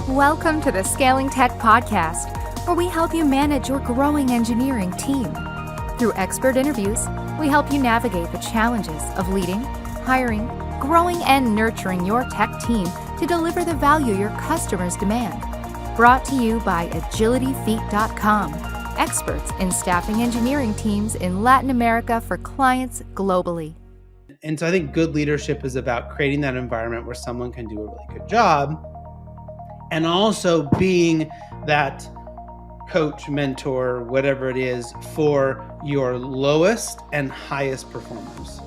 Welcome to the Scaling Tech Podcast, where we help you manage your growing engineering team. Through expert interviews, we help you navigate the challenges of leading, hiring, growing, and nurturing your tech team to deliver the value your customers demand. Brought to you by AgilityFeet.com, experts in staffing engineering teams in Latin America for clients globally. And so I think good leadership is about creating that environment where someone can do a really good job, and also being that coach, mentor, whatever it is, for your lowest and highest performers.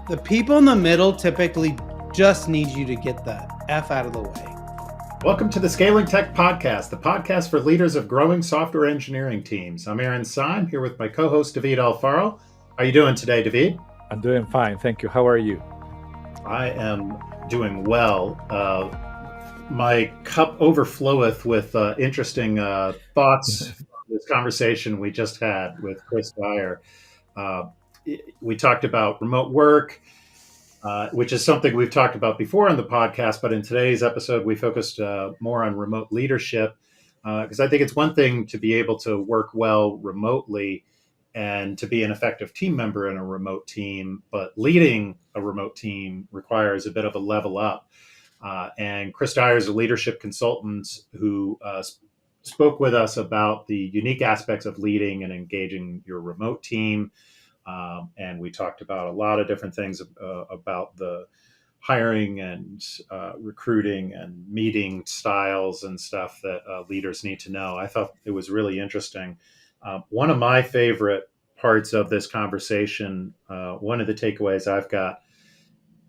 The people in the middle typically just need you to get the F out of the way. Welcome to the Scaling Tech Podcast, the podcast for leaders of growing software engineering teams. I'm Aaron Syme, here with my co-host, David Alfaro. How are you doing today, David? I'm doing fine, thank you. How are you? I am doing well. My cup overfloweth with interesting thoughts from this conversation we just had with Chris Dyer. We talked about remote work, which is something we've talked about before on the podcast, but in today's episode, we focused more on remote leadership, because I think it's one thing to be able to work well remotely and to be an effective team member in a remote team, but leading a remote team requires a bit of a level up. And Chris Dyer is a leadership consultant who spoke with us about the unique aspects of leading and engaging your remote team. And we talked about a lot of different things about the hiring and recruiting and meeting styles and stuff that leaders need to know. I thought it was really interesting. One of my favorite parts of this conversation, one of the takeaways I've got,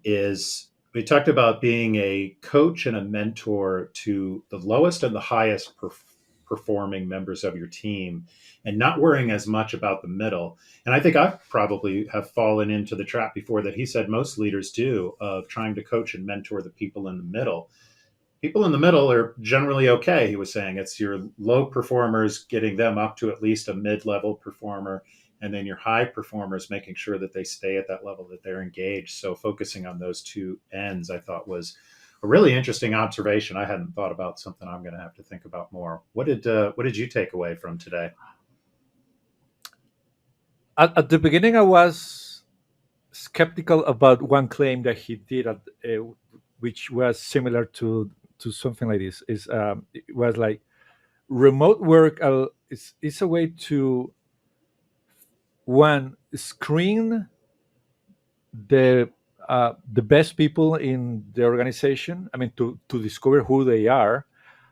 is we talked about being a coach and a mentor to the lowest and the highest performing members of your team, and not worrying as much about the middle. And I think I probably have fallen into the trap before that he said most leaders do, of trying to coach and mentor the people in the middle. People in the middle are generally okay, he was saying. It's your low performers, getting them up to at least a mid-level performer, and then your high performers, making sure that they stay at that level, that they're engaged. So focusing on those two ends, I thought, was a really interesting observation. I hadn't thought about, something I'm going to have to think about more. What did you take away from today? At the beginning, I was skeptical about one claim that he did, which was similar to something like this. It was like, remote work is a way to, one, screen the best people in the organization. I mean, to discover who they are,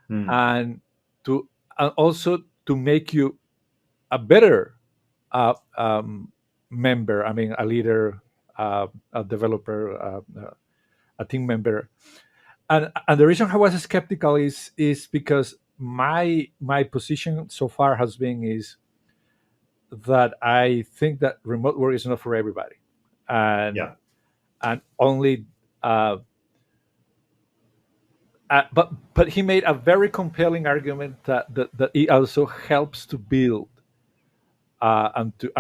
and also to make you a better member. I mean, a leader, a developer, a team member. And the reason I was skeptical is because my position so far has been is that I think that remote work is not for everybody, and only. But he made a very compelling argument that it also helps to build, and to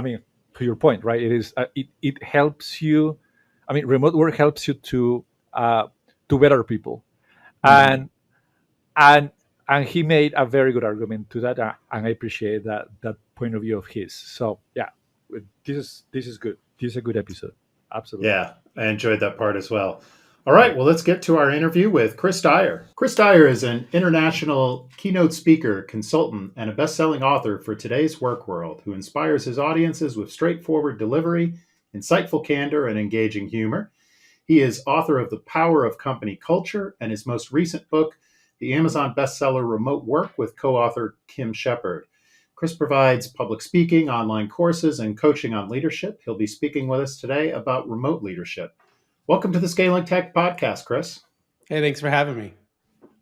your point, right? It helps you. I mean, remote work helps you to better people, and he made a very good argument to that, and I appreciate that point of view of his. So yeah, this is good. This is a good episode. Absolutely. Yeah, I enjoyed that part as well. All right, well, let's get to our interview with Chris Dyer. Chris Dyer is an international keynote speaker, consultant, and a best-selling author for today's work world, who inspires his audiences with straightforward delivery, insightful candor, and engaging humor. He is author of The Power of Company Culture, and his most recent book, the Amazon bestseller Remote Work, with co-author Kim Shepard. Chris provides public speaking, online courses, and coaching on leadership. He'll be speaking with us today about remote leadership. Welcome to the Scaling Tech Podcast, Chris. Hey, thanks for having me.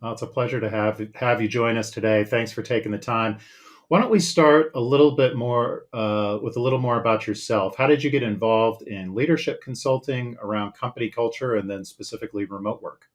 Well, it's a pleasure to have you join us today. Thanks for taking the time. Why don't we start a little bit more with a little more about yourself? How did you get involved in leadership consulting around company culture, and then specifically remote work?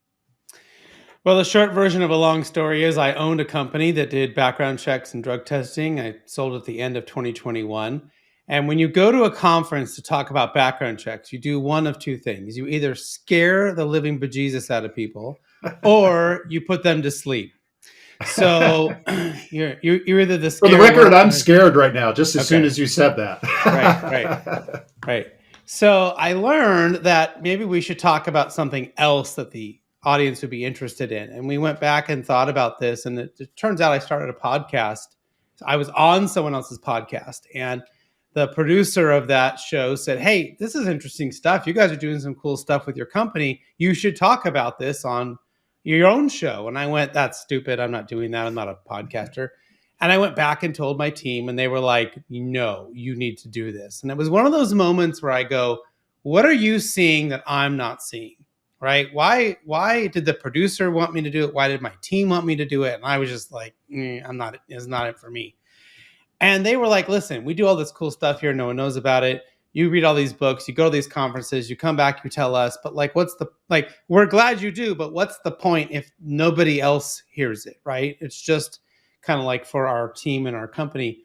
Well, the short version of a long story is I owned a company that did background checks and drug testing. I sold at the end of 2021. And when you go to a conference to talk about background checks, you do one of two things. You either scare the living bejesus out of people, or you put them to sleep. So you're either the For scary the record, one. I'm scared right now, just as soon Okay. as you said that. Right. So I learned that maybe we should talk about something else that the audience would be interested in. And we went back and thought about this. And it turns out I started a podcast. I was on someone else's podcast. And the producer of that show said, "Hey, this is interesting stuff. You guys are doing some cool stuff with your company. You should talk about this on your own show." And I went, "That's stupid. I'm not doing that. I'm not a podcaster." And I went back and told my team, and they were like, "No, you need to do this." And it was one of those moments where I go, "What are you seeing that I'm not seeing?" Right? Why did the producer want me to do it? Why did my team want me to do it? And I was just like, I'm not, it's not it for me. And they were like, "Listen, we do all this cool stuff here. No one knows about it. You read all these books, you go to these conferences, you come back, you tell us, but like, we're glad you do, but what's the point if nobody else hears it?" Right? It's just kind of like for our team and our company.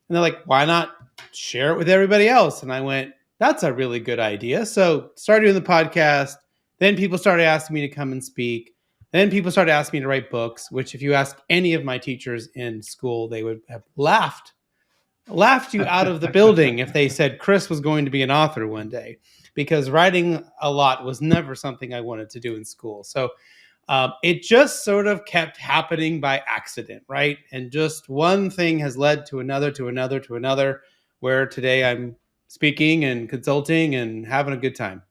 And they're like, "Why not share it with everybody else?" And I went, "That's a really good idea." So started doing the podcast. Then people started asking me to come and speak. Then people started asking me to write books, which if you ask any of my teachers in school, they would have laughed you out of the building if they said Chris was going to be an author one day, because writing a lot was never something I wanted to do in school. So it just sort of kept happening by accident, right? And just one thing has led to another, to another, to another, where today I'm speaking and consulting and having a good time.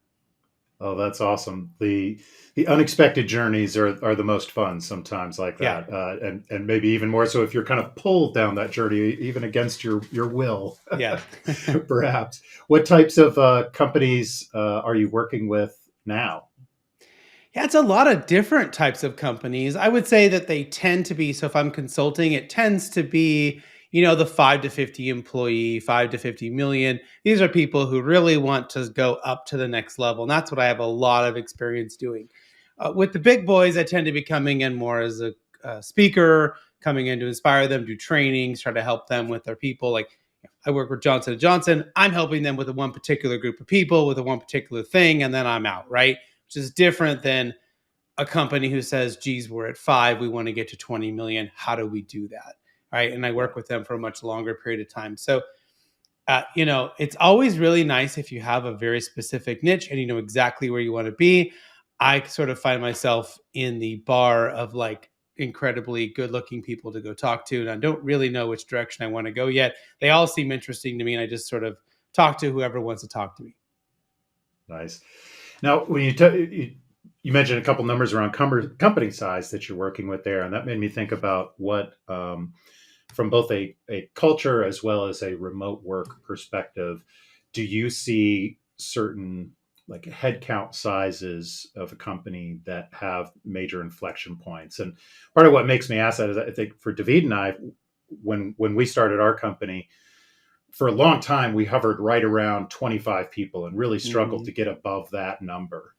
Oh, that's awesome. The unexpected journeys are the most fun sometimes, like that. Yeah. And maybe even more so if you're kind of pulled down that journey, even against your will. Yeah. Perhaps. What types of companies are you working with now? Yeah, it's a lot of different types of companies. I would say that they tend to be, so if I'm consulting, it tends to be, the 5 to 50 employee, 5 to 50 million. These are people who really want to go up to the next level. And that's what I have a lot of experience doing. With the big boys, I tend to be coming in more as a speaker, coming in to inspire them, do trainings, try to help them with their people. Like I work with Johnson & Johnson. I'm helping them with a one particular group of people with a one particular thing, and then I'm out, right? Which is different than a company who says, "Geez, we're at 5, we want to get to 20 million. How do we do that?" Right? And I work with them for a much longer period of time. So, it's always really nice if you have a very specific niche and you know exactly where you want to be. I sort of find myself in the bar of like incredibly good looking people to go talk to, and I don't really know which direction I want to go yet. They all seem interesting to me, and I just sort of talk to whoever wants to talk to me. Nice. Now, when you mentioned a couple numbers around company size that you're working with there, and that made me think about what, from both a culture as well as a remote work perspective, do you see certain like headcount sizes of a company that have major inflection points? And part of what makes me ask that is I think for David and I, when we started our company, for a long time, we hovered right around 25 people and really struggled to get above that number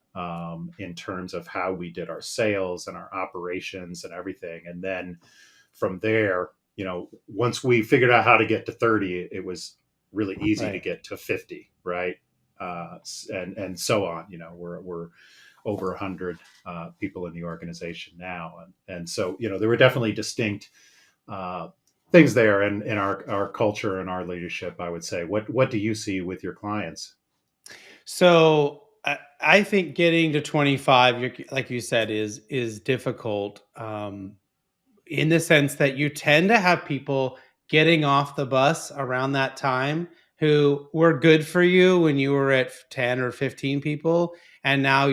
in terms of how we did our sales and our operations and everything. And then from there, once we figured out how to get to 30, it was really easy to get to 50, right? And so on. We're over 100 people in the organization now, and so there were definitely distinct things there in our culture and our leadership. I would say, what do you see with your clients? So I think getting to 25, like you said, is difficult in the sense that you tend to have people getting off the bus around that time who were good for you when you were at 10 or 15 people. And now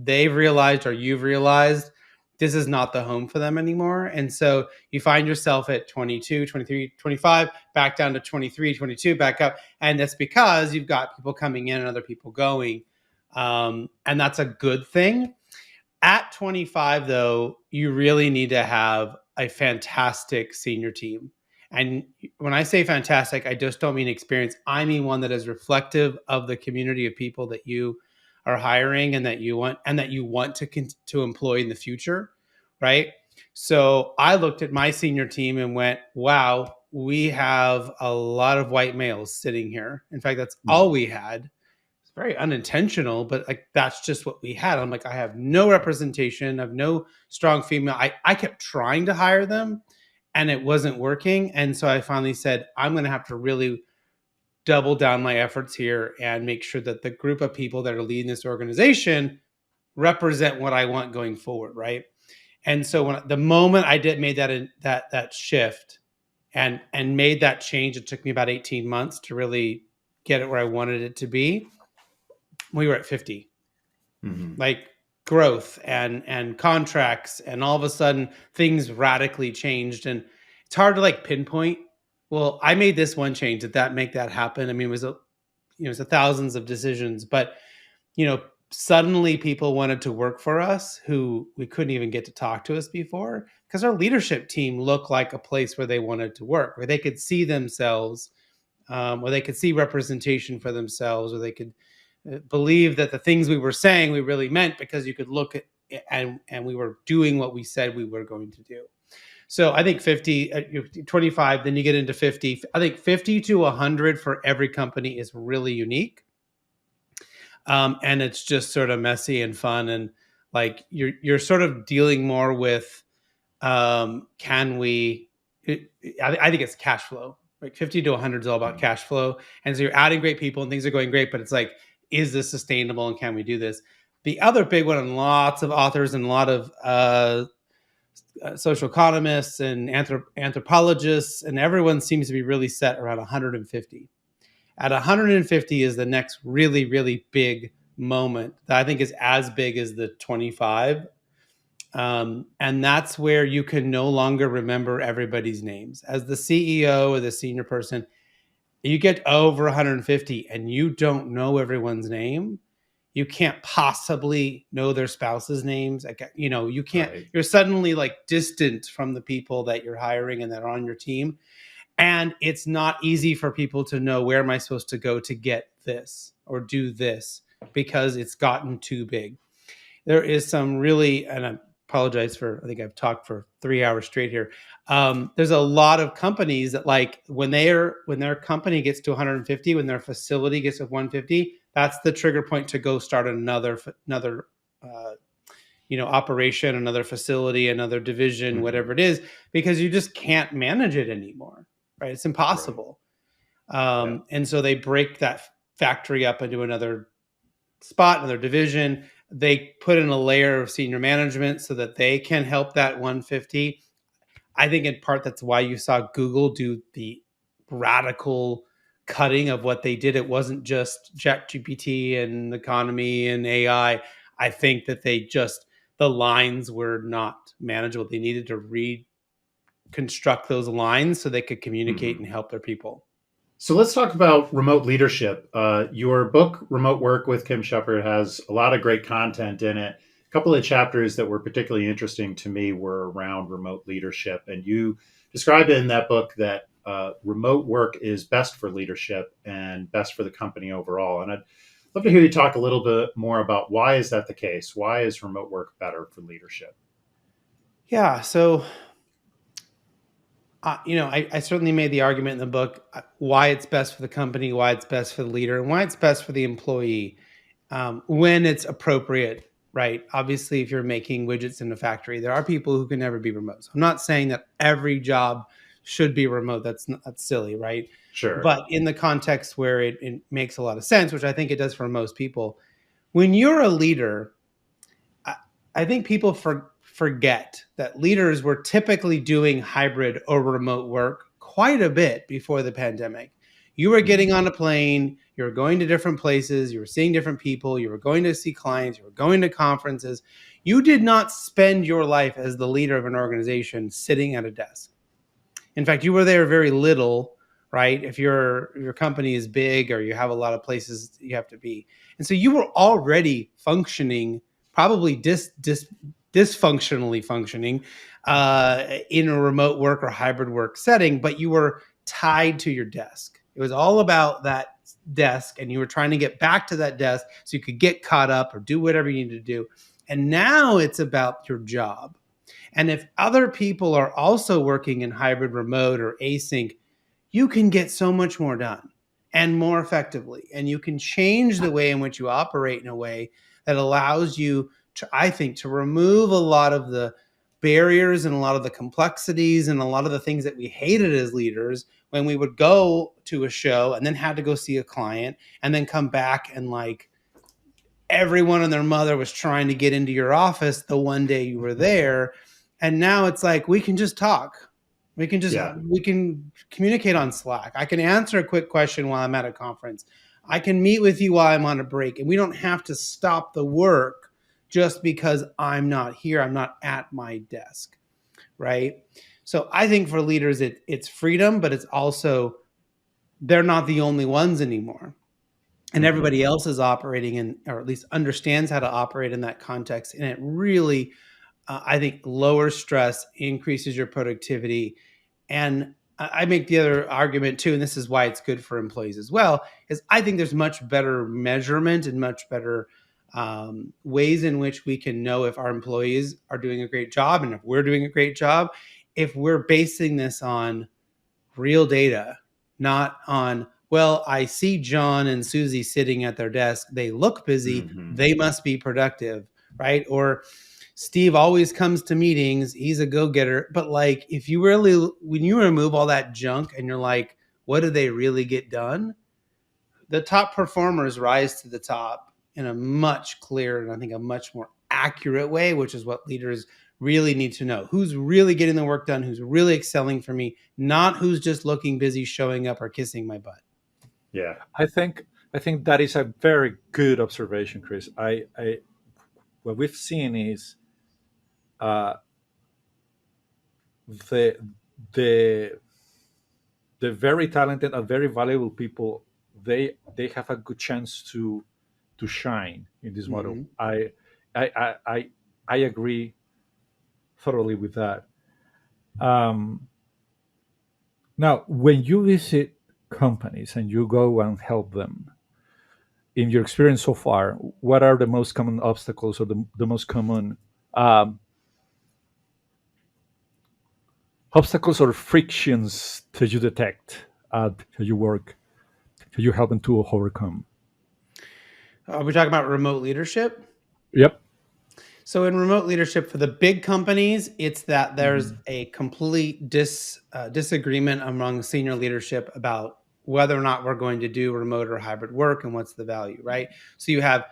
they've realized, or you've realized, this is not the home for them anymore. And so you find yourself at 22, 23, 25, back down to 23, 22, back up. And that's because you've got people coming in and other people going. And that's a good thing. At 25, though, you really need to have a fantastic senior team. And when I say fantastic, I just don't mean experience. I mean one that is reflective of the community of people that you are hiring and that you want to employ in the future, right? So I looked at my senior team and went, "Wow, we have a lot of white males sitting here." In fact, that's all we had. very unintentional, but like that's just what we had. I'm like, I have no representation, I have no strong female. I kept trying to hire them and it wasn't working. And so I finally said, I'm going to have to really double down my efforts here and make sure that the group of people that are leading this organization represent what I want going forward, right? And so when the moment I made that shift and made that change, it took me about 18 months to really get it where I wanted it to be. We were at 50. Like growth and contracts, and all of a sudden things radically changed, and it's hard to like pinpoint, well, I made this one change, did that make that happen? I mean, it was a thousands of decisions, but suddenly people wanted to work for us who we couldn't even get to talk to us before, because our leadership team looked like a place where they wanted to work, where they could see themselves, where they could see representation for themselves, or they could believe that the things we were saying we really meant, because you could look at and we were doing what we said we were going to do. So I think 50, 25, then you get into 50. I think 50 to 100 for every company is really unique. And it's just sort of messy and fun. And like you're sort of dealing more with, I think it's cash flow. Like 50 to 100 is all about cash flow. And so you're adding great people and things are going great, but it's like, is this sustainable and can we do this? The other big one, and lots of authors and a lot of social economists and anthropologists, and everyone seems to be really set around 150. At 150 is the next really, really big moment that I think is as big as the 25. And that's where you can no longer remember everybody's names. As the CEO or the senior person, you get over 150 and you don't know everyone's name. You can't possibly know their spouse's names. You can't, right. You're suddenly like distant from the people that you're hiring and that are on your team. And it's not easy for people to know, where am I supposed to go to get this or do this, because it's gotten too big. There is some really, and I apologize for, I think I've talked for 3 hours straight here. There's a lot of companies that, like, when their company gets to 150, when their facility gets to 150, that's the trigger point to go start another operation, another facility, another division, whatever it is, because you just can't manage it anymore. Right? It's impossible. Right. And so they break that factory up into another spot, another division. They put in a layer of senior management so that they can help that 150. I think in part that's why you saw Google do the radical cutting of what they did. It wasn't just ChatGPT and economy and AI. I think that the lines were not manageable. They needed to construct those lines so they could communicate and help their people. So let's talk about remote leadership. Your book, Remote Work with Kim Shepard, has a lot of great content in it. A couple of chapters that were particularly interesting to me were around remote leadership. And you describe in that book that remote work is best for leadership and best for the company overall. And I'd love to hear you talk a little bit more about, why is that the case? Why is remote work better for leadership? Yeah, so I certainly made the argument in the book why it's best for the company, why it's best for the leader, and why it's best for the employee when it's appropriate, right? Obviously, if you're making widgets in a factory, there are people who can never be remote. So I'm not saying that every job should be remote. That's silly, right? Sure. But in the context where it makes a lot of sense, which I think it does for most people, when you're a leader, I think people forget that leaders were typically doing hybrid or remote work quite a bit before the pandemic. You were getting on a plane, you were going to different places, you were seeing different people, you were going to see clients, you were going to conferences. You did not spend your life as the leader of an organization sitting at a desk. In fact, you were there very little, right? If your company is big or you have a lot of places you have to be. And so you were already functioning, probably dysfunctionally functioning in a remote work or hybrid work setting, but you were tied to your desk. It was all about that desk, and you were trying to get back to that desk so you could get caught up or do whatever you need to do. And now it's about your job. And if other people are also working in hybrid remote or async, you can get so much more done. and more effectively. And you can change the way in which you operate in a way that allows you to, I think, to remove a lot of the barriers and a lot of the complexities and a lot of the things that we hated as leaders when we would go to a show and then had to go see a client and then come back and like everyone and their mother was trying to get into your office the one day you were there. And now it's like we can just talk. We can just we can communicate on Slack. I can answer a quick question while I'm at a conference. I can meet with you while I'm on a break, and we don't have to stop the work just because I'm not here. I'm not at my desk, right? So I think for leaders, it's freedom, but it's also they're not the only ones anymore. And everybody else is operating in, or at least understands how to operate in that context. And it really, I think, lowers stress, increases your productivity. And I make the other argument too, and this is why it's good for employees as well, is I think there's much better measurement and much better ways in which we can know if our employees are doing a great job and if we're doing a great job, if we're basing this on real data, not on, well, I see John and Susie sitting at their desk. They look busy. They must be productive, right? Or Steve always comes to meetings. He's a go-getter. But like, if you really, when you remove all that junk and you're like, what do they really get done? The top performers rise to the top in a much clearer and I think a much more accurate way, which is what leaders really need to know. Who's really getting the work done? Who's really excelling for me? Not who's just looking busy, showing up or kissing my butt. Yeah. I think that is a very good observation, Chris. I what we've seen is the the the very talented and very valuable people, they have a good chance to shine in this model. I agree thoroughly with that. Um, Now, when you visit companies and you go and help them, in your experience so far, what are the most common obstacles or the most common um, obstacles or frictions that you detect at your work that you help them to overcome? Are we talking about remote leadership? Yep. So in remote leadership for the big companies, it's that there's a complete disagreement among senior leadership about whether or not we're going to do remote or hybrid work and what's the value, right? So you have,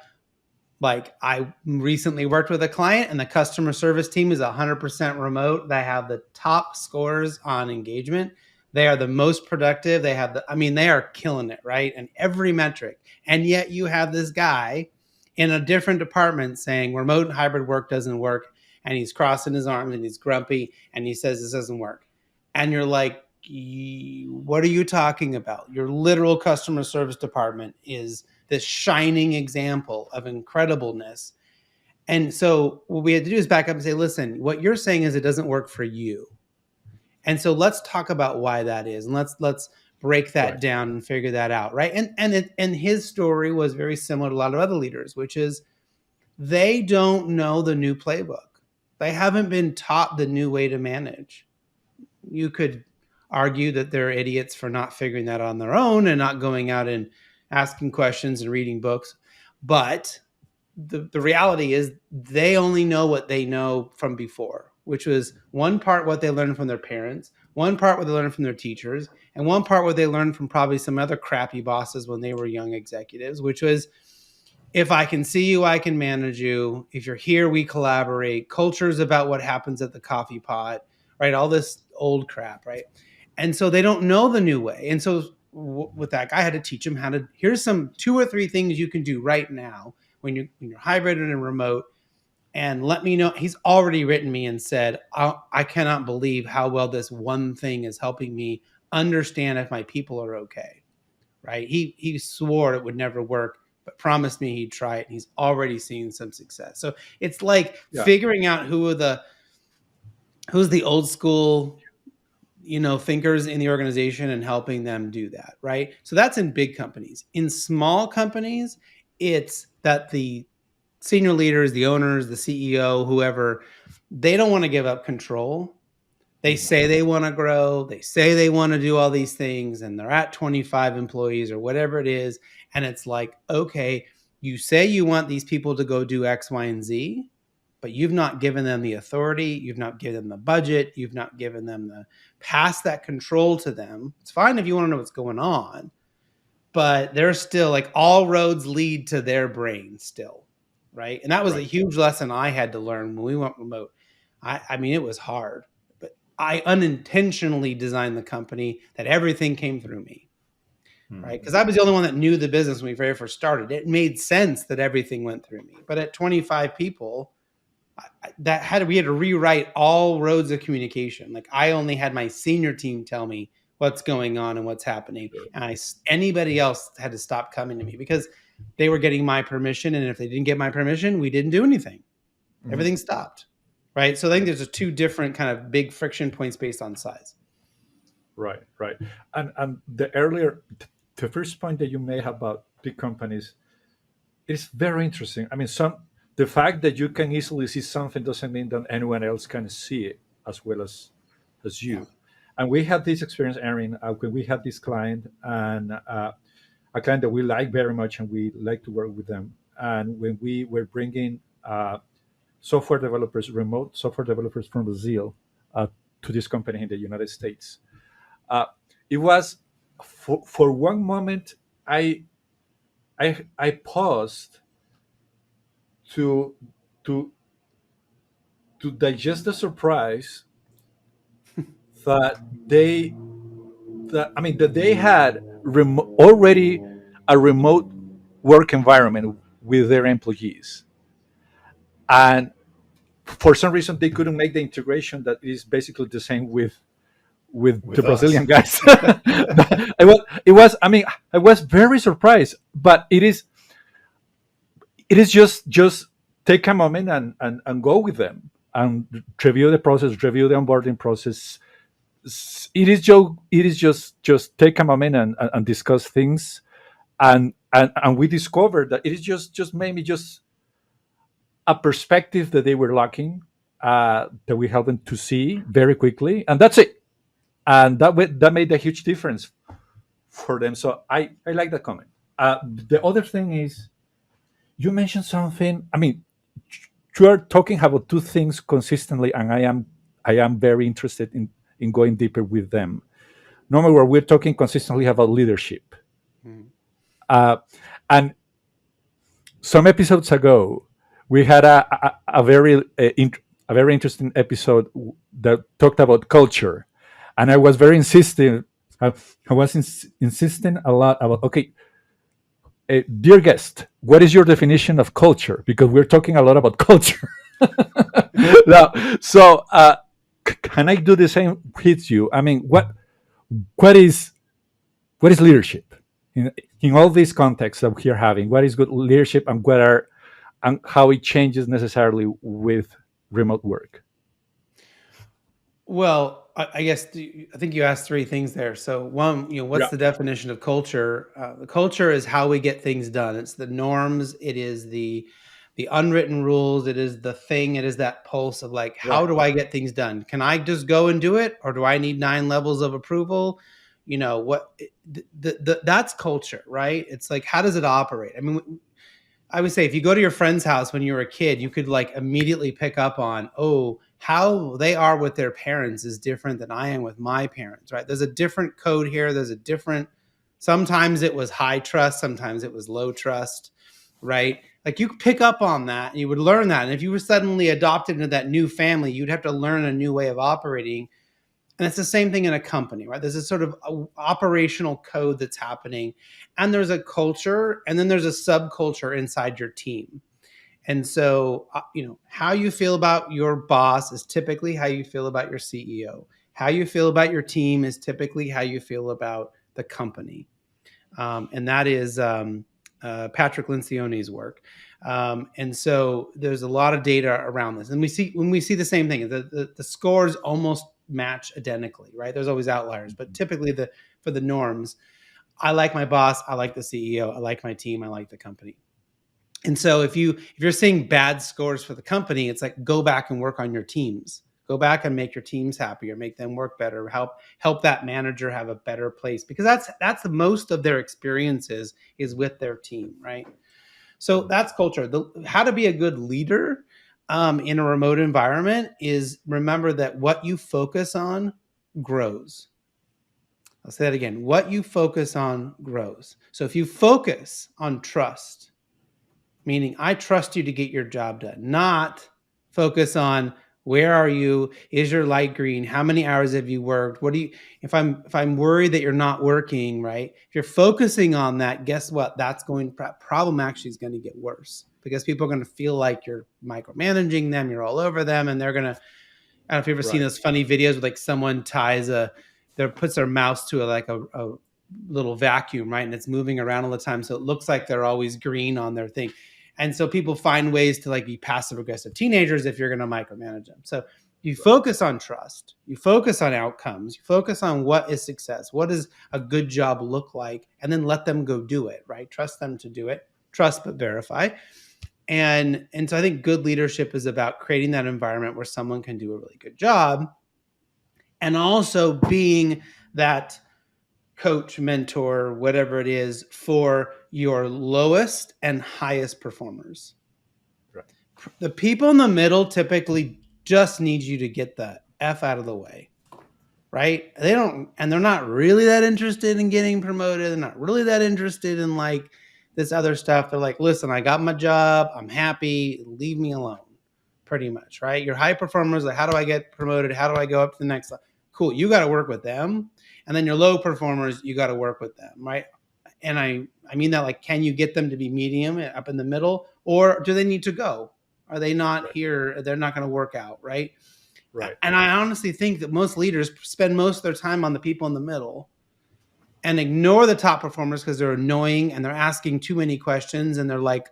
like, I recently worked with a client and the customer service team is 100% remote. They have the top scores on engagement. They are the most productive. They have they are killing it, right? And every metric. And yet you have this guy in a different department saying remote and hybrid work doesn't work. And he's crossing his arms and he's grumpy and he says this doesn't work. And you're like, what are you talking about? Your literal customer service department is this shining example of incredibleness. And so what we had to do is back up and say, listen, what you're saying is it doesn't work for you. And so let's talk about why that is. And let's break that down and figure that out, right? And his story was very similar to a lot of other leaders, which is they don't know the new playbook. They haven't been taught the new way to manage. You could argue that they're idiots for not figuring that on their own and not going out and asking questions and reading books. But the reality is they only know what they know from before, which was one part what they learned from their parents, one part what they learned from their teachers, and one part what they learned from probably some other crappy bosses when they were young executives, which was, if I can see you, I can manage you. If you're here, we collaborate. Culture's about what happens at the coffee pot, right? All this old crap, right? And so they don't know the new way. And so with that guy, I had to teach him how to, here's some 2 or 3 things you can do right now when you're hybrid and remote, and let me know. He's already written me and said, I cannot believe how well this one thing is helping me understand if my people are okay, right? He swore it would never work, but promised me he'd try it. And he's already seen some success. So it's like figuring out who's the old school, thinkers in the organization and helping them do that, right? So that's in big companies. In small companies, it's that the senior leaders, the owners, the CEO, whoever, they don't want to give up control. They say they want to grow, they say they want to do all these things, and they're at 25 employees or whatever it is. And it's like, okay, you say you want these people to go do X, Y, and Z, but you've not given them the authority, you've not given them the budget, you've not given them the pass that control to them. It's fine if you want to know what's going on, but they're still like all roads lead to their brain still, right? And that was a huge lesson I had to learn when we went remote. I mean, it was hard, but I unintentionally designed the company that everything came through me, right? Because I was the only one that knew the business when we very first started. It made sense that everything went through me. But at 25 people, we had to rewrite all roads of communication. Like I only had my senior team tell me what's going on and what's happening, and anybody else had to stop coming to me because they were getting my permission, and if they didn't get my permission, we didn't do anything. Everything stopped, right? So I think there's two different kind of big friction points based on size. Right. And the first point that you made about big companies is very interesting. I mean, the fact that you can easily see something doesn't mean that anyone else can see it as well as you. Yeah. And we had this experience, Erin, when we had this client, and a client that we like very much, and we like to work with them. And when we were bringing remote software developers from Brazil to this company in the United States, it was for one moment I paused to digest the surprise that they had already a remote work environment with their employees, and for some reason they couldn't make the integration that is basically the same with the Brazilian guys. I was very surprised, but it is just take a moment and go with them and review the process, review the onboarding process. It is just take a moment and discuss things, and we discovered that it is just maybe just a perspective that they were lacking, that we helped them to see very quickly, and that's it. And that made a huge difference for them. So I like that comment. The other thing is, you mentioned something. I mean, you are talking about two things consistently, and I am very interested in going deeper with them. Number one, we're talking consistently about leadership. And some episodes ago, we had a very interesting episode that talked about culture, and I was very insistent. I was insisting a lot about, okay, dear guest, what is your definition of culture? Because we're talking a lot about culture. Now, so can I do the same with you? I mean, what is leadership in all these contexts that we're having? What is good leadership, and how it changes necessarily with remote work? Well, I guess I think you asked three things there. So one, what's the definition of culture? The culture is how we get things done. It's the norms. It is the unwritten rules. It is the thing. It is that pulse of like, how do I get things done? Can I just go and do it, or do I need 9 levels of approval? That's culture, right? It's like, how does it operate? I mean, I would say if you go to your friend's house when you were a kid, you could like immediately pick up on, how they are with their parents is different than I am with my parents, right? There's a different code here. Sometimes it was high trust, sometimes it was low trust, right? Like you could pick up on that and you would learn that. And if you were suddenly adopted into that new family, you'd have to learn a new way of operating. And it's the same thing in a company, right? There's a sort of operational code that's happening, and there's a culture, and then there's a subculture inside your team. And so, how you feel about your boss is typically how you feel about your CEO. How you feel about your team is typically how you feel about the company. And that is Patrick Lencioni's work. And so there's a lot of data around this. And when we see the same thing, the scores almost match identically, right? There's always outliers, but typically for the norms, I like my boss, I like the CEO, I like my team, I like the company. And so if you're seeing bad scores for the company, it's like, go back and work on your teams, Go back and make your teams happier, make them work better, help that manager have a better place, because that's the most of their experiences is with their team, right? So that's culture. How to be a good leader in a remote environment is remember that what you focus on grows. I'll say that again. What you focus on grows. So if you focus on trust, meaning I trust you to get your job done, not focus on where are you? Is your light green? How many hours have you worked? What do you, if I'm worried that you're not working, right? If you're focusing on that, guess what? Problem actually is going to get worse because people are going to feel like you're micromanaging them, you're all over them, and they're going to, I don't know if you've ever seen those funny videos where like someone puts their mouse to a little vacuum, right? And it's moving around all the time. So it looks like they're always green on their thing. And so people find ways to like be passive aggressive teenagers if you're going to micromanage them. So you focus on trust, you focus on outcomes, you focus on what is success, what does a good job look like, and then let them go do it, right? Trust them to do it, trust but verify. And so I think good leadership is about creating that environment where someone can do a really good job and also being that coach, mentor, whatever it is for your lowest and highest performers. Right. The people in the middle typically just need you to get the F out of the way, right? They're not really that interested in getting promoted. They're not really that interested in like this other stuff. They're like, listen, I got my job. I'm happy. Leave me alone, pretty much, right? Your high performers, like, how do I get promoted? How do I go up to the next level? Cool. You got to work with them. And then your low performers, you got to work with them, right? And I mean that like, can you get them to be medium up in the middle, or do they need to go? Are they not here? They're not going to work out, right? Right. And I honestly think that most leaders spend most of their time on the people in the middle and ignore the top performers because they're annoying and they're asking too many questions and they're like,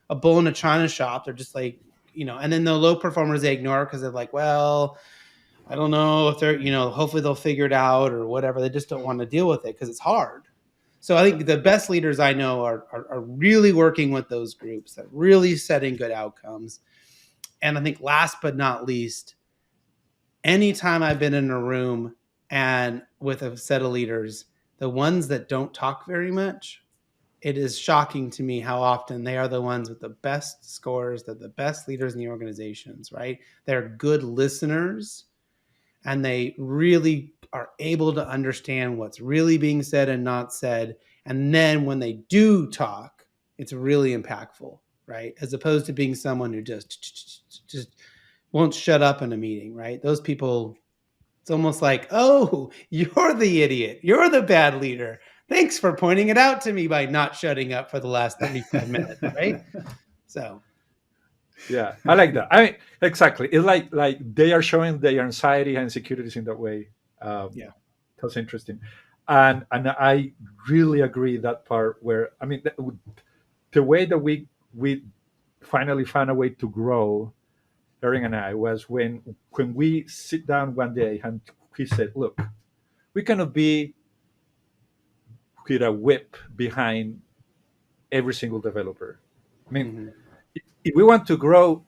a bull in a china shop. They're just like, and then the low performers they ignore because they're like, well, I don't know if they're, hopefully they'll figure it out or whatever. They just don't want to deal with it because it's hard. So I think the best leaders I know are really working with those groups, that really setting good outcomes. And I think last but not least, anytime I've been in a room and with a set of leaders, the ones that don't talk very much, it is shocking to me how often they are the ones with the best scores, they're the best leaders in the organizations, right? They're good listeners and they really are able to understand what's really being said and not said. And then when they do talk, it's really impactful, right? As opposed to being someone who just won't shut up in a meeting, right? Those people, it's almost like, oh, you're the idiot. You're the bad leader. Thanks for pointing it out to me by not shutting up for the last 35 minutes, right? So. Yeah, I like that. I mean, exactly. It's like they are showing their anxiety and insecurities in that way. Yeah, that's interesting, and I really agree that part where I mean the way that we finally found a way to grow, Erin and I, was when we sit down one day and he said, "Look, we cannot be with a whip behind every single developer. I mean, if we want to grow,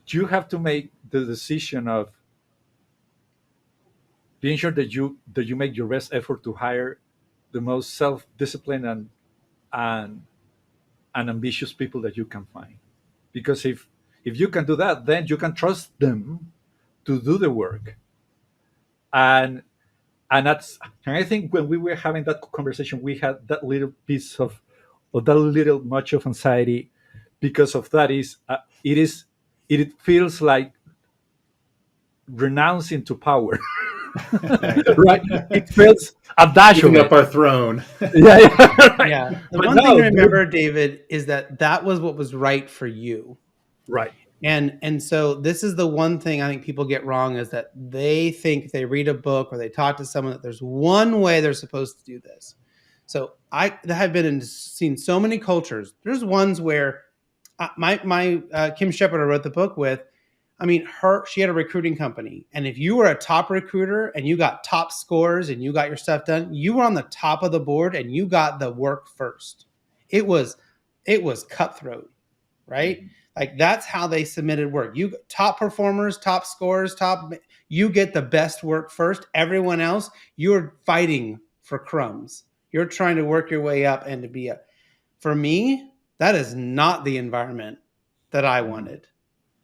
you have to make the decision of being sure that you make your best effort to hire the most self-disciplined and ambitious people that you can find. Because if you can do that, then you can trust them to do the work. And that's, and I think when we were having that conversation, we had that little piece of that little much of anxiety because of that is it feels like renouncing to power. Right? It feels a dash Giving of up it. our throne. Yeah. Right. Yeah. The But one thing to remember, David, is that was what was right for you. Right. And so this is the one thing I think people get wrong is that they think they read a book or they talk to someone that there's one way they're supposed to do this. So I have seen so many cultures. There's ones where my Kim Shepard I wrote the book with. I mean, she had a recruiting company, and if you were a top recruiter and you got top scores and you got your stuff done, you were on the top of the board and you got the work first. It was cutthroat, right? Like that's how they submitted work. You top performers, top scores, you get the best work first. Everyone else, you're fighting for crumbs. You're trying to work your way up and to be a. For me, that is not the environment that I wanted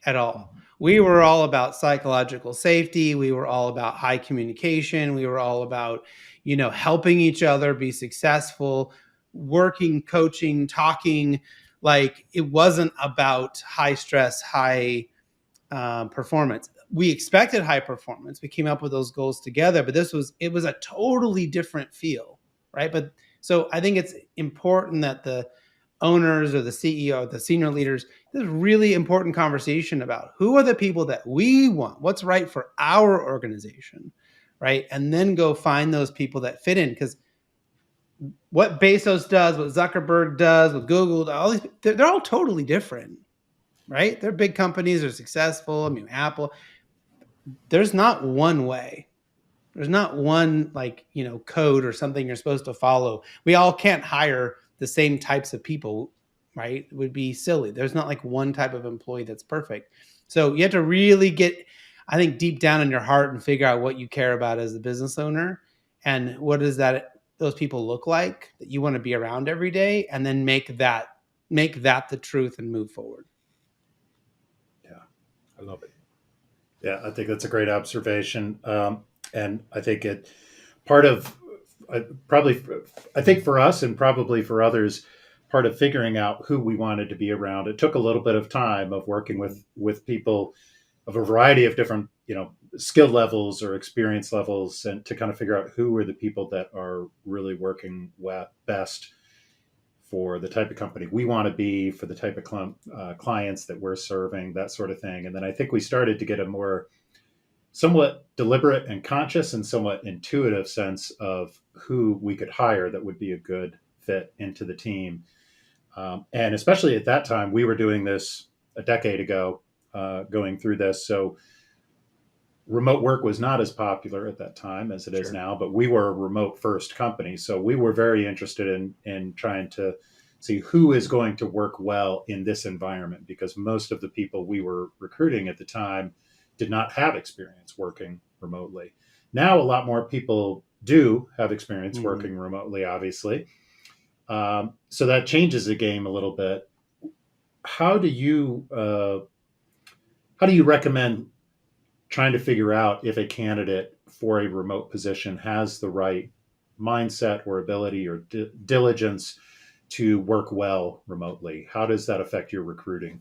at all. We were all about psychological safety. We were all about high communication. We were all about, helping each other be successful, working, coaching, talking. Like it wasn't about high stress, high performance. We expected high performance. We came up with those goals together, but it was a totally different feel, right? But so I think it's important that the owners or the CEO, the senior leaders, this is a really important conversation about who are the people that we want, what's right for our organization, right? And then go find those people that fit in, because what Bezos does, what Zuckerberg does, what Google, all these, they're all totally different, right? They're big companies, they're successful. I mean, Apple, there's not one way. There's not one code or something you're supposed to follow. We all can't hire the same types of people, right? It would be silly. There's not like one type of employee that's perfect. So you have to really get, I think, deep down in your heart and figure out what you care about as a business owner and what does those people look like that you want to be around every day, and then make that the truth and move forward. Yeah, I love it. Yeah, I think that's a great observation. And I think part of probably, I think for us and probably for others, part of figuring out who we wanted to be around, it took a little bit of time of working with people of a variety of different, skill levels or experience levels, and to kind of figure out who are the people that are really working best for the type of company we want to be, for the type of clients that we're serving, that sort of thing. And then I think we started to get a more somewhat deliberate and conscious and somewhat intuitive sense of who we could hire that would be a good fit into the team. And especially at that time, we were doing this a decade ago, going through this. So remote work was not as popular at that time as it is now, but we were a remote first company. So we were very interested in trying to see who is going to work well in this environment, because most of the people we were recruiting at the time did not have experience working remotely. Now, a lot more people do have experience working remotely, obviously. So that changes the game a little bit. How do you recommend trying to figure out if a candidate for a remote position has the right mindset or ability or diligence to work well remotely? How does that affect your recruiting?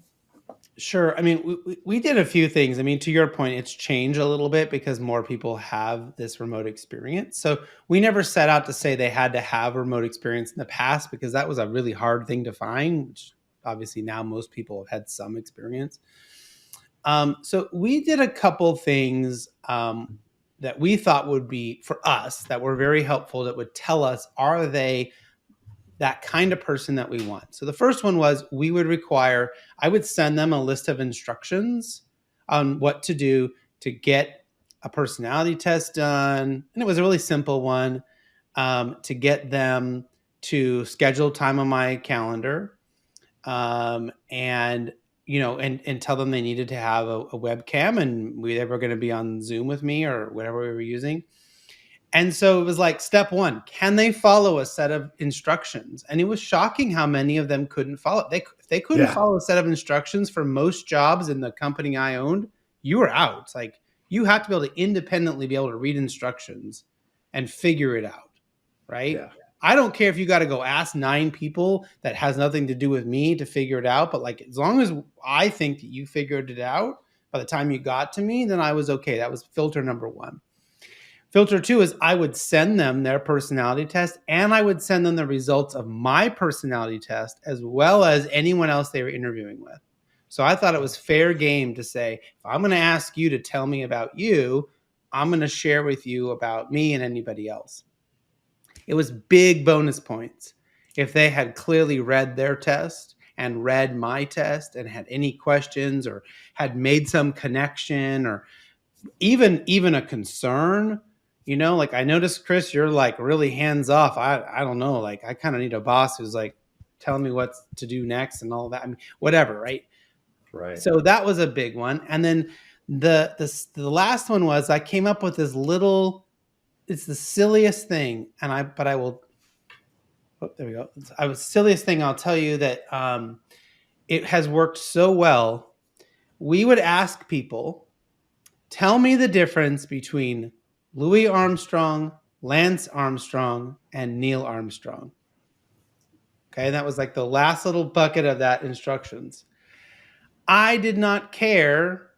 Sure. I mean, we did a few things. I mean, to your point, it's changed a little bit because more people have this remote experience. So we never set out to say they had to have remote experience in the past, because that was a really hard thing to find, which obviously now most people have had some experience. So we did a couple things that we thought would be, for us, that were very helpful, that would tell us, are they that kind of person that we want? So the first one was, I would send them a list of instructions on what to do to get a personality test done. And it was a really simple one, to get them to schedule time on my calendar, and and tell them they needed to have a webcam, and they were going to be on Zoom with me or whatever we were using. And so it was like, step one, can they follow a set of instructions? And it was shocking how many of them couldn't follow. They couldn't follow a set of instructions for most jobs in the company I owned, you were out. It's like, you have to be able to independently be able to read instructions and figure it out, right? Yeah. I don't care if you got to go ask 9 people that has nothing to do with me to figure it out. But like, as long as I think that you figured it out by the time you got to me, then I was okay. That was filter number 1. Filter 2 is, I would send them their personality test, and I would send them the results of my personality test, as well as anyone else they were interviewing with. So I thought it was fair game to say, if I'm going to ask you to tell me about you, I'm going to share with you about me and anybody else. It was big bonus points if they had clearly read their test and read my test and had any questions or had made some connection, or even a concern. Like, I noticed, Chris, you're like really hands off. I don't know. Like, I kind of need a boss who's like telling me what to do next and all that. I mean, whatever, right? Right. So that was a big one. And then the last one was I came up with this little. It's the silliest thing, but I will. Oh, there we go. I was silliest thing. I'll tell you that it has worked so well. We would ask people, tell me the difference between Louis Armstrong, Lance Armstrong, and Neil Armstrong. Okay, that was like the last little bucket of that instructions. I did not care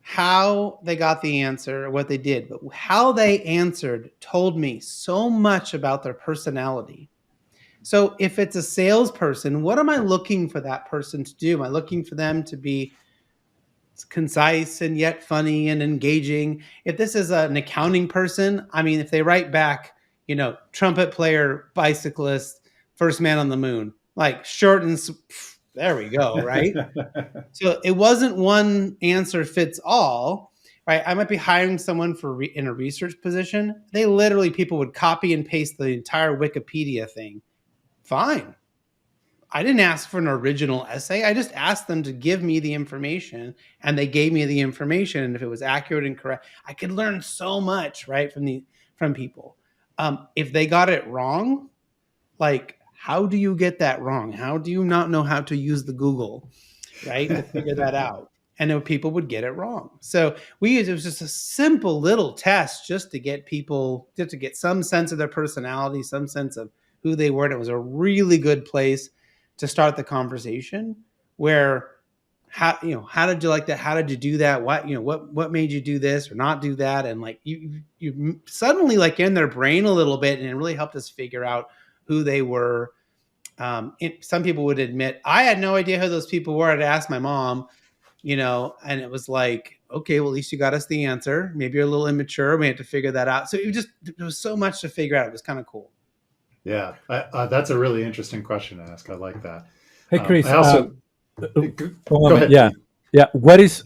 how they got the answer or what they did, but how they answered told me so much about their personality. So if it's a salesperson, what am I looking for that person to do? Am I looking for them to be concise and yet funny and engaging? If this is an accounting person, I mean, if they write back, trumpet player, bicyclist, first man on the moon, like short and there we go, right? So it wasn't one answer fits all, right? I might be hiring someone in a research position. People would copy and paste the entire Wikipedia thing. Fine. I didn't ask for an original essay. I just asked them to give me the information, and they gave me the information. And if it was accurate and correct, I could learn so much, right, from people. If they got it wrong, like, how do you get that wrong? How do you not know how to use the Google, right, to figure that out? And people would get it wrong. So it was just a simple little test just to get people, just to get some sense of their personality, some sense of who they were. And it was a really good place to start the conversation where, how did you like that? How did you do that? What made you do this or not do that? And like, you suddenly like in their brain a little bit, and it really helped us figure out who they were. Some people would admit, I had no idea who those people were. I'd ask my mom, and it was like, okay, well, at least you got us the answer. Maybe you're a little immature. We had to figure that out. So there was so much to figure out. It was kind of cool. Yeah, that's a really interesting question to ask. I like that. Hey, Chris. I also go ahead. Yeah. What is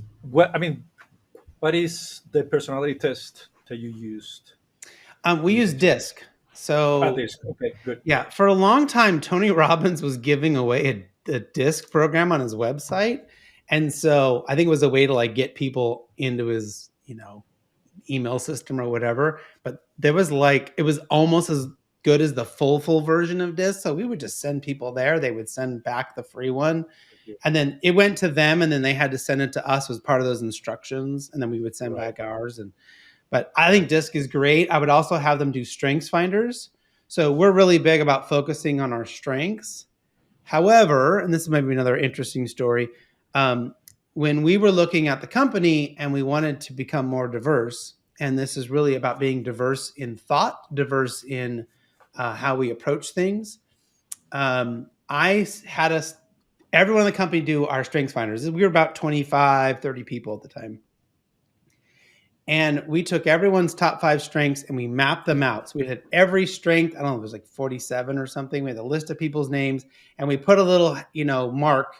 the personality test that you used? We use DISC. So DISC. Okay, good. Yeah, for a long time, Tony Robbins was giving away a DISC program on his website, and so I think it was a way to like get people into his email system or whatever. But there was it was almost as good as the full version of DISC. So we would just send people there. They would send back the free one. And then it went to them, and then they had to send it to us as part of those instructions. And then we would send back ours. But I think DISC is great. I would also have them do strengths finders. So we're really big about focusing on our strengths. However, and this is maybe another interesting story, when we were looking at the company and we wanted to become more diverse, and this is really about being diverse in thought, diverse in how we approach things. I had everyone in the company do our strengths finders. We were about 25, 30 people at the time. And we took everyone's top 5 strengths and we mapped them out. So we had every strength, I don't know, it was like 47 or something. We had a list of people's names, and we put a little, mark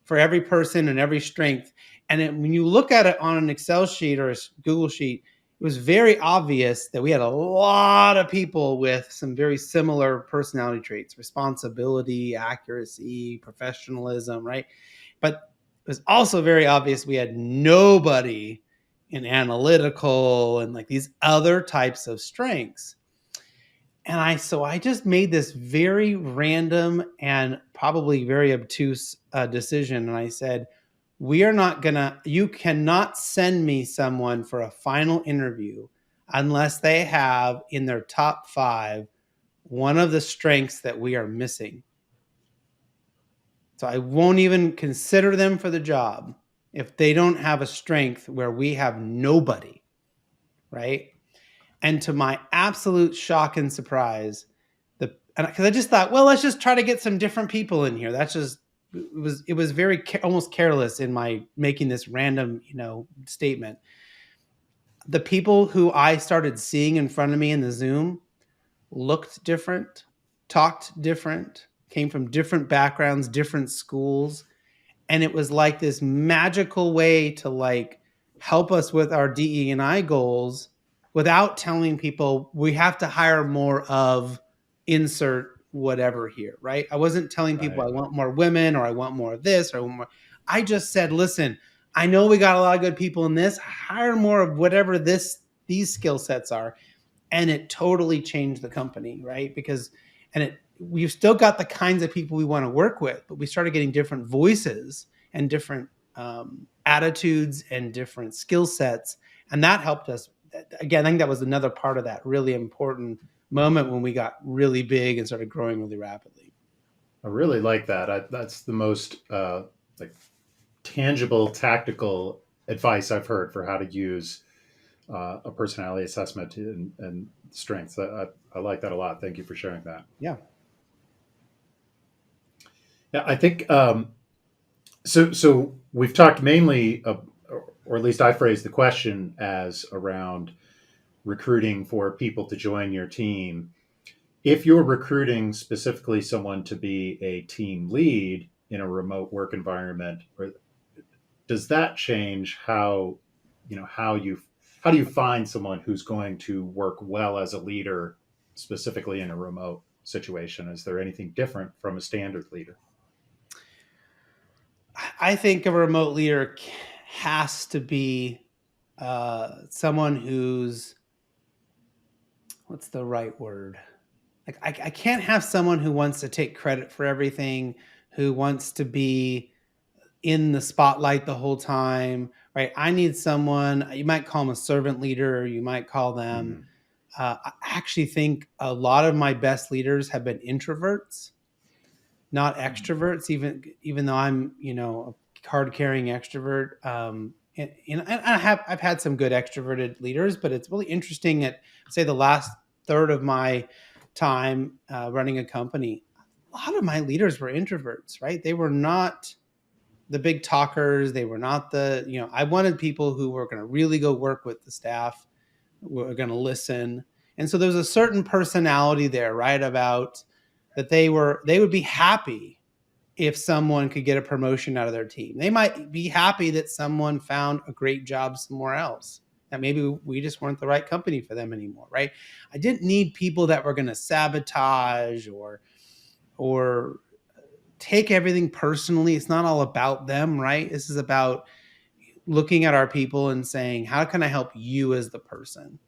for every person and every strength. And when you look at it on an Excel sheet or a Google sheet, it was very obvious that we had a lot of people with some very similar personality traits: responsibility, accuracy, professionalism, right? But it was also very obvious we had nobody in analytical and like these other types of strengths. And I just made this very random and probably very obtuse decision. And I said, you cannot send me someone for a final interview unless they have in their top 5 one of the strengths that we are missing. So I won't even consider them for the job if they don't have a strength where we have nobody, right? And to my absolute shock and surprise, because I just thought, well, let's just try to get some different people in here. It was very almost careless in my making this random, statement. The people who I started seeing in front of me in the Zoom looked different, talked different, came from different backgrounds, different schools. And it was like this magical way to like help us with our DE&I goals without telling people we have to hire more of insert whatever here, right? I wasn't telling people I want more women or I want more of this or more. I just said, listen, I know we got a lot of good people in this. Hire more of whatever these skill sets are, and it totally changed the company, right? Because we've still got the kinds of people we want to work with, but we started getting different voices and different attitudes and different skill sets, and that helped us. Again, I think that was another part of that really important moment when we got really big and started growing really rapidly. I really like that. That's the most like tangible, tactical advice I've heard for how to use a personality assessment and strengths. I like that a lot. Thank you for sharing that. Yeah. Yeah, I think so. So we've talked mainly, or at least I phrased the question as around recruiting for people to join your team. If you're recruiting specifically someone to be a team lead in a remote work environment, does that change how how do you find someone who's going to work well as a leader, specifically in a remote situation? Is there anything different from a standard leader? I think a remote leader has to be someone who's, what's the right word? Like I can't have someone who wants to take credit for everything, who wants to be in the spotlight the whole time, right? I need someone, you might call them a servant leader, or you might call them, Mm, I actually think a lot of my best leaders have been introverts, not extroverts, even though I'm, a card carrying extrovert. And I've had some good extroverted leaders, but it's really interesting at, say, the last third of my time running a company. A lot of my leaders were introverts, right? They were not the big talkers. They were not I wanted people who were going to really go work with the staff, were going to listen. And so there's a certain personality there, right? About that they would be happy if someone could get a promotion out of their team. They might be happy that someone found a great job somewhere else, that maybe we just weren't the right company for them anymore, right? I didn't need people that were going to sabotage or take everything personally. It's not all about them, right? This is about looking at our people and saying, how can I help you as the person?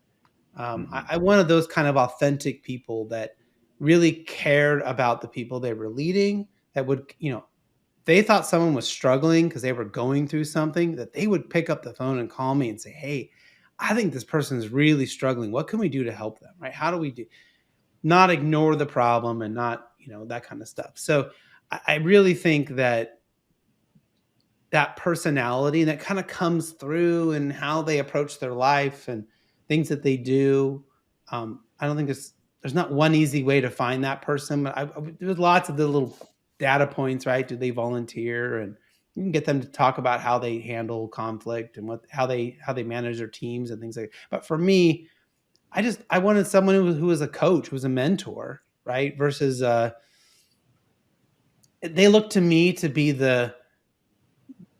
mhm, I wanted those kind of authentic people that really cared about the people they were leading, that would, they thought someone was struggling because they were going through something, that they would pick up the phone and call me and say, hey, I think this person is really struggling. What can we do to help them? Right? How do we do not ignore the problem and not, that kind of stuff. So I really think that personality that kind of comes through and how they approach their life and things that they do. I don't think there's not one easy way to find that person, but there's lots of the little data points, right? Do they volunteer? And you can get them to talk about how they handle conflict and how they manage their teams and things like that. But for me, I wanted someone who was a coach, who was a mentor, right? Versus they look to me to be the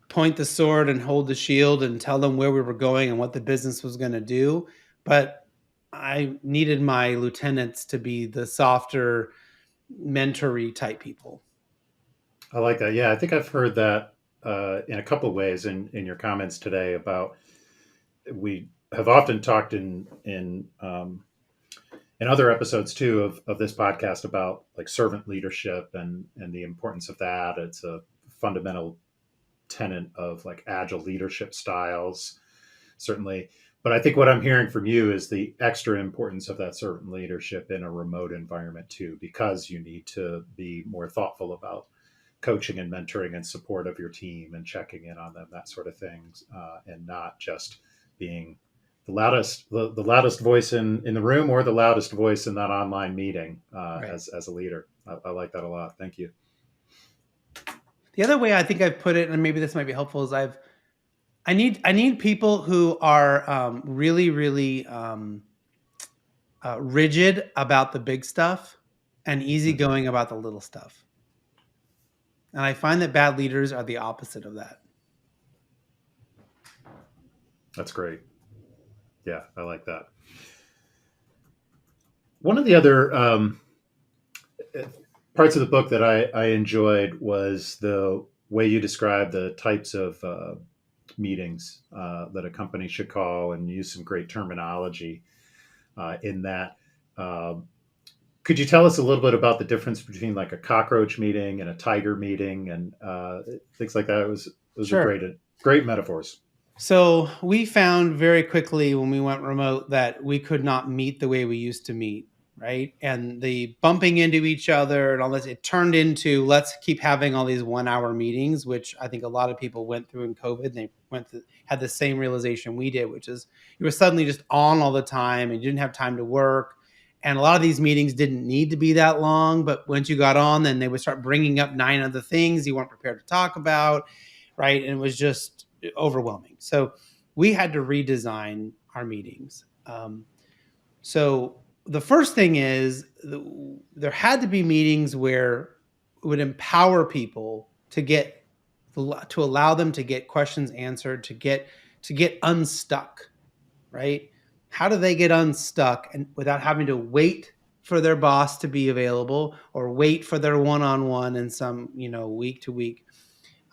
point the sword and hold the shield and tell them where we were going and what the business was going to do. But I needed my lieutenants to be the softer, mentory type people. I like that. Yeah, I think I've heard that in a couple of ways in your comments today about we have often talked in other episodes too of this podcast about like servant leadership and the importance of that. It's a fundamental tenet of like agile leadership styles, certainly. But I think what I'm hearing from you is the extra importance of that servant leadership in a remote environment too, because you need to be more thoughtful about coaching and mentoring and support of your team and checking in on them, that sort of things, and not just being the loudest voice in the room or the loudest voice in that online meeting Right. as a leader. I like that a lot. Thank you. The other way I think I've put it, and maybe this might be helpful, is I need people who are really, really rigid about the big stuff and Mhm. easygoing about the little stuff. And I find that bad leaders are the opposite of that. That's great. Yeah, I like that. One of the other parts of the book that I enjoyed was the way you describe the types of meetings that a company should call, and use some great terminology in that. Could you tell us a little bit about the difference between like a cockroach meeting and a tiger meeting and things like that? Those are Sure. great metaphors. So we found very quickly when we went remote that we could not meet the way we used to meet, right? And the bumping into each other and all this, it turned into let's keep having all these 1 hour meetings, which I think a lot of people went through in COVID. And they had the same realization we did, which is you were suddenly just on all the time and you didn't have time to work. And a lot of these meetings didn't need to be that long, but once you got on, then they would start bringing up 9 other things you weren't prepared to talk about, right? And it was just overwhelming. So we had to redesign our meetings. So the first thing is there had to be meetings where it would empower people to allow them to get questions answered, to get unstuck, right? How do they get unstuck and without having to wait for their boss to be available or wait for their one-on-one in some, week to week,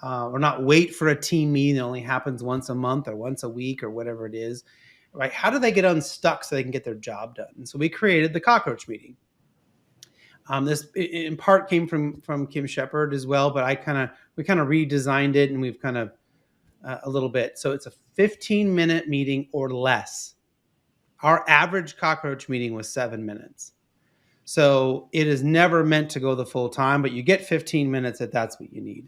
or not wait for a team meeting that only happens once a month or once a week or whatever it is, right? How do they get unstuck so they can get their job done? And so we created the cockroach meeting. This in part came from Kim Shepard as well, but we kind of redesigned it and we've kind of a little bit. So it's a 15-minute meeting or less. Our average cockroach meeting was 7 minutes. So it is never meant to go the full time, but you get 15 minutes if that's what you need.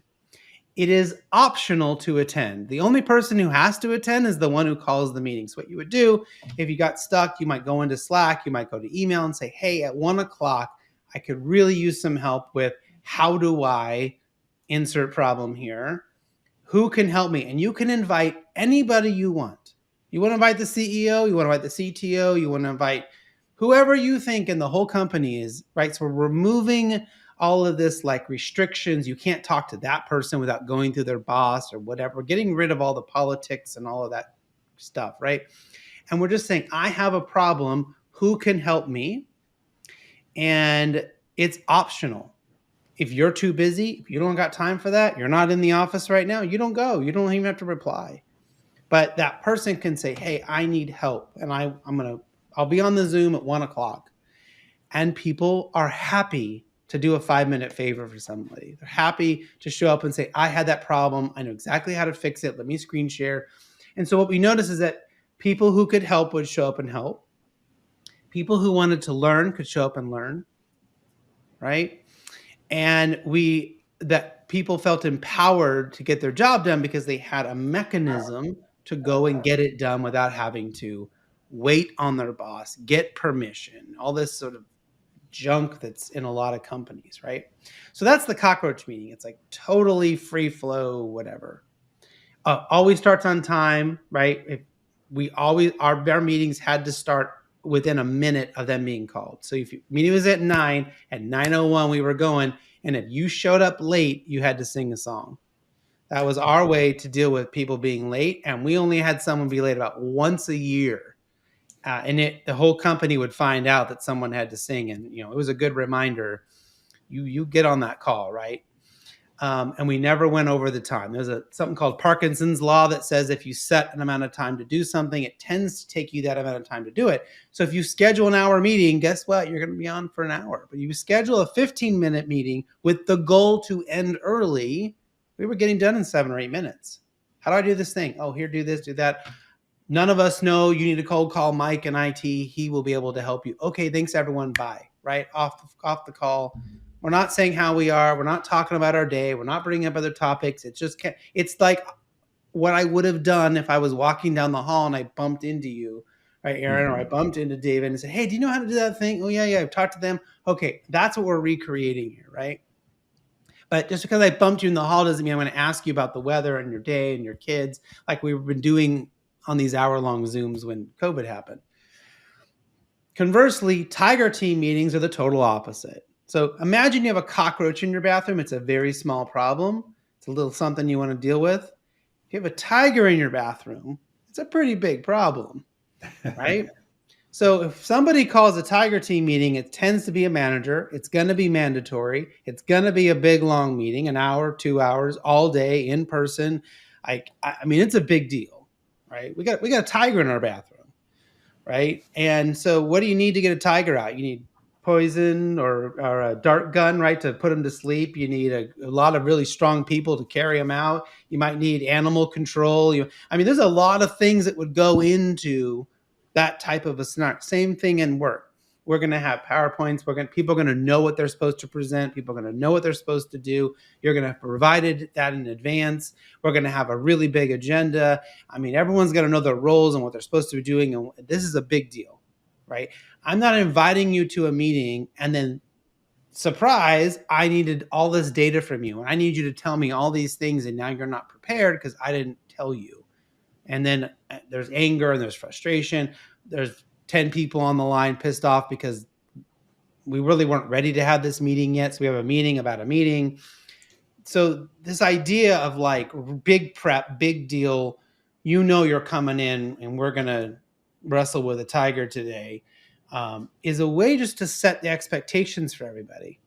It is optional to attend. The only person who has to attend is the one who calls the meeting. So what you would do if you got stuck, you might go into Slack, you might go to email and say, hey, at 1:00, I could really use some help with how do I insert problem here? Who can help me? And you can invite anybody you want. You want to invite the CEO, you want to invite the CTO, you want to invite whoever you think in the whole company is, right? So we're removing all of this like restrictions. You can't talk to that person without going through their boss or whatever. We're getting rid of all the politics and all of that stuff, right? And we're just saying, I have a problem. Who can help me? And it's optional. If you're too busy, if you don't got time for that, you're not in the office right now, you don't go. You don't even have to reply. But that person can say, hey, I need help. And I'll be on the Zoom at 1:00. And people are happy to do a 5-minute favor for somebody. They're happy to show up and say, I had that problem. I know exactly how to fix it. Let me screen share. And so what we noticed is that people who could help would show up and help. People who wanted to learn could show up and learn, right? And that people felt empowered to get their job done because they had a mechanism to go and get it done without having to wait on their boss, get permission, all this sort of junk that's in a lot of companies, right? So that's the cockroach meeting. It's like totally free flow, whatever. Always starts on time, right? Our meetings had to start within a minute of them being called. So if meeting was at 9, at 9:01 we were going, and if you showed up late, you had to sing a song. That was our way to deal with people being late, and we only had someone be late about once a year. And the whole company would find out that someone had to sing, and it was a good reminder. You get on that call, right? And we never went over the time. There's something called Parkinson's law that says if you set an amount of time to do something, it tends to take you that amount of time to do it. So if you schedule an hour meeting, guess what? You're going to be on for an hour. But you schedule a 15-minute meeting with the goal to end early. We were getting done in 7 or 8 minutes. How do I do this thing? Oh, here, do this, do that. None of us know. You need to cold call Mike in IT. He will be able to help you. Okay, thanks everyone. Bye. Right? Off the call. We're not saying how we are. We're not talking about our day. We're not bringing up other topics. It's like what I would have done if I was walking down the hall and I bumped into you, right, Aaron, or I bumped into David and said, hey, do you know how to do that thing? Oh, yeah, I've talked to them. Okay, that's what we're recreating here, right? But just because I bumped you in the hall doesn't mean I'm going to ask you about the weather and your day and your kids like we've been doing on these hour-long Zooms when COVID happened. Conversely, Tiger team meetings are the total opposite. So imagine you have a cockroach in your bathroom. It's a very small problem. It's a little something you want to deal with. If you have a tiger in your bathroom, it's a pretty big problem, right? So if somebody calls a Tiger team meeting, it tends to be a manager. It's going to be mandatory. It's going to be a big, long meeting, an hour, 2 hours, all day in person. I mean, it's a big deal, right? We got a tiger in our bathroom, right? And so what do you need to get a tiger out? You need poison or a dart gun, right, to put him to sleep. You need a lot of really strong people to carry him out. You might need animal control. I mean, there's a lot of things that would go into that type of a scenario. Same thing in work. We're going to have PowerPoints. People are going to know what they're supposed to present. People are going to know what they're supposed to do. You're going to have provided that in advance. We're going to have a really big agenda. I mean, everyone's going to know their roles and what they're supposed to be doing. And this is a big deal, right? I'm not inviting you to a meeting and then, surprise, I needed all this data from you. And I need you to tell me all these things. And now you're not prepared because I didn't tell you. And then there's anger and there's frustration. There's 10 people on the line pissed off because we really weren't ready to have this meeting yet. So we have a meeting about a meeting. So this idea of like big prep, big deal, you're coming in and we're going to wrestle with a tiger today, is a way just to set the expectations for everybody.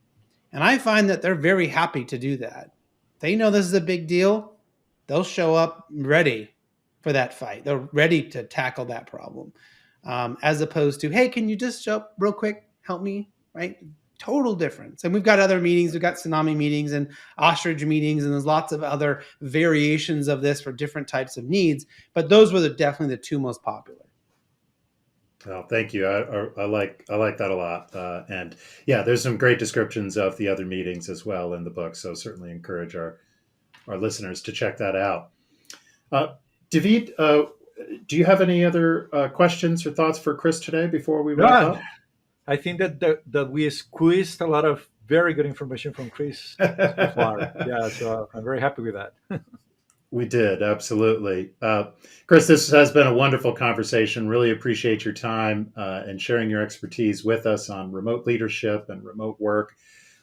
And I find that they're very happy to do that. They know this is a big deal. They'll show up ready for that fight. They're ready to tackle that problem, as opposed to, hey, can you just show up real quick, help me, right? Total difference. And we've got other meetings. We've got tsunami meetings and ostrich meetings, and there's lots of other variations of this for different types of needs. But those were definitely the two most popular. Well, thank you. I like that a lot. And yeah, there's some great descriptions of the other meetings as well in the book. So certainly encourage our listeners to check that out. David, do you have any other questions or thoughts for Chris today before we wrap up? I think that we squeezed a lot of very good information from Chris so far. Yeah, so I'm very happy with that. We did, absolutely. Chris, this has been a wonderful conversation. Really appreciate your time and sharing your expertise with us on remote leadership and remote work.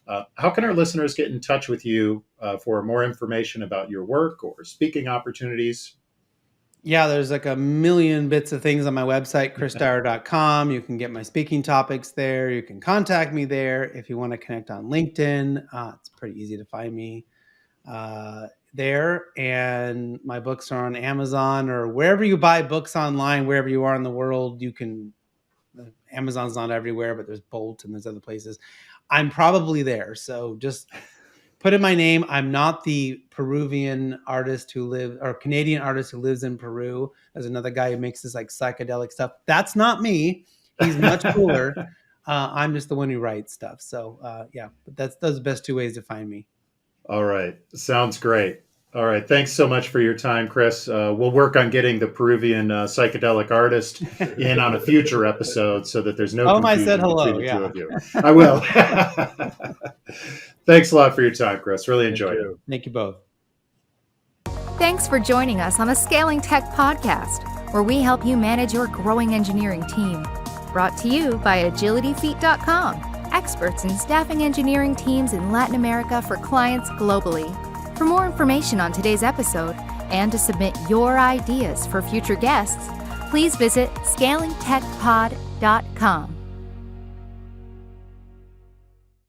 How can our listeners get in touch with you for more information about your work or speaking opportunities? Yeah, there's like a million bits of things on my website, chrisdyer.com. You can get my speaking topics there. You can contact me there. If you want to connect on LinkedIn, it's pretty easy to find me there. And my books are on Amazon or wherever you buy books online, wherever you are in the world. Amazon's not everywhere, but there's Bolt and there's other places. I'm probably there. So just put in my name. I'm not the Peruvian artist or Canadian artist who lives in Peru. There's another guy who makes this like psychedelic stuff. That's not me. He's much cooler. I'm just the one who writes stuff. So but those are the best two ways to find me. All right. Sounds great. All right. Thanks so much for your time, Chris. We'll work on getting the Peruvian psychedelic artist in on a future episode so that there's no confusion I said hello. between the two of you. I will. Thanks a lot for your time, Chris. Really enjoyed it. Thank you both. Thanks for joining us on the Scaling Tech podcast, where we help you manage your growing engineering team. Brought to you by agilityfeet.com, experts in staffing engineering teams in Latin America for clients globally. For more information on today's episode and to submit your ideas for future guests, please visit scalingtechpod.com.